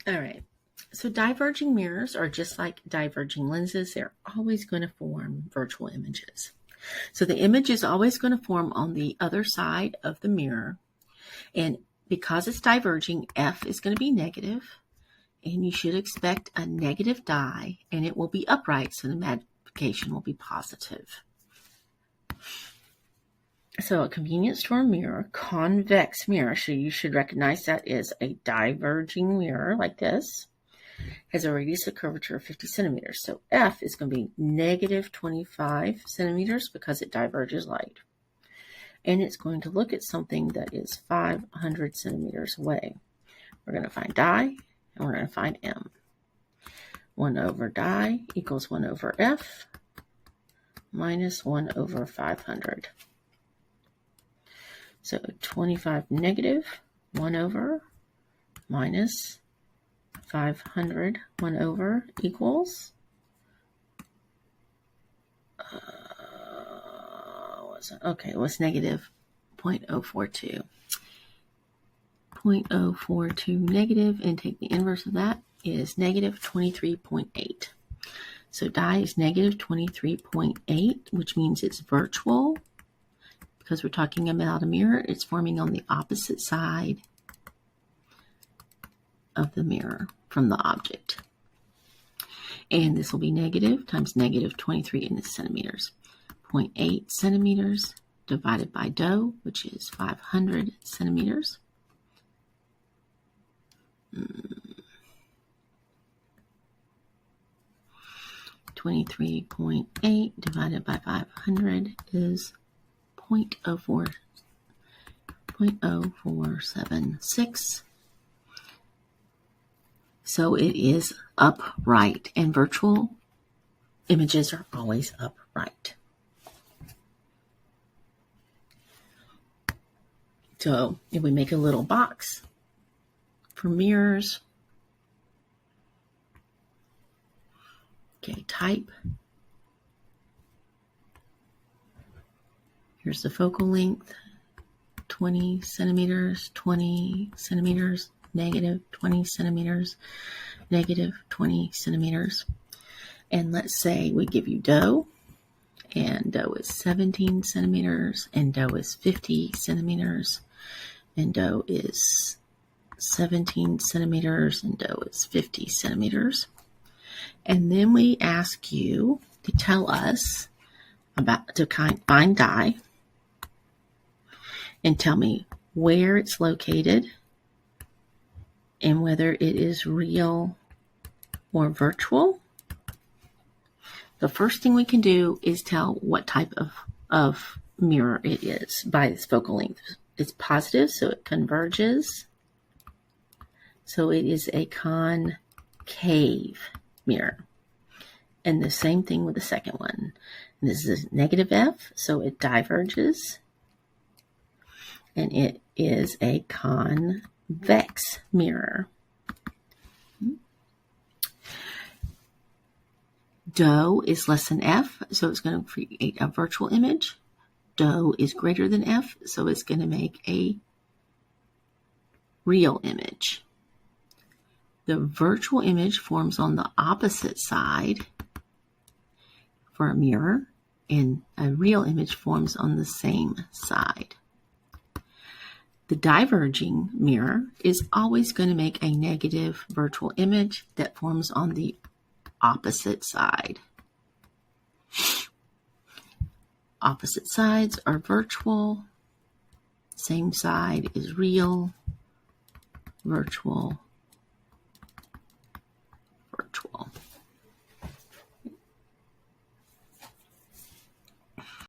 All right. So diverging mirrors are just like diverging lenses. They're always going to form virtual images. So the image is always going to form on the other side of the mirror. And because it's diverging, F is going to be negative. And you should expect a negative dye, and it will be upright, so the magnification will be positive. So a convenience store mirror, convex mirror, so you should recognize that is a diverging mirror like this, has a radius of curvature of 50 centimeters. So F is going to be negative 25 centimeters because it diverges light. And it's going to look at something that is 500 centimeters away. We're going to find dye, and we're going to find M. 1 over dye equals 1 over F minus 1 over 500. So 25 negative 1 over minus 500 1 over equals it was negative 0.042. 0.042 negative, and take the inverse of that is negative 23.8. So dye is negative 23.8, which means it's virtual. Because we're talking about a mirror, it's forming on the opposite side of the mirror from the object. And this will be negative times negative 23 in the centimeters. 0.8 centimeters divided by dou, which is 500 centimeters. 23.8 divided by 500 is 0.0476. So it is upright, and virtual images are always upright. So if we make a little box for mirrors, okay, type. Here's the focal length, 20 centimeters, 20 centimeters, negative 20 centimeters, negative 20 centimeters. And let's say we give you dou, and dou is 17 centimeters, and dou is 50 centimeters, and dou is 17 centimeters, and dou is 50 centimeters. And then we ask you to tell us to find dye and tell me where it's located and whether it is real or virtual. The first thing we can do is tell what type of mirror it is by its focal length. It's positive, so it converges. So it is a concave mirror. And the same thing with the second one. And this is negative F, so it diverges. And it is a convex mirror. Dou is less than F, so it's going to create a virtual image. Dou is greater than F, so it's going to make a real image. The virtual image forms on the opposite side for a mirror, and a real image forms on the same side. The diverging mirror is always going to make a negative virtual image that forms on the opposite side. Opposite sides are virtual. Same side is real. Virtual. Virtual.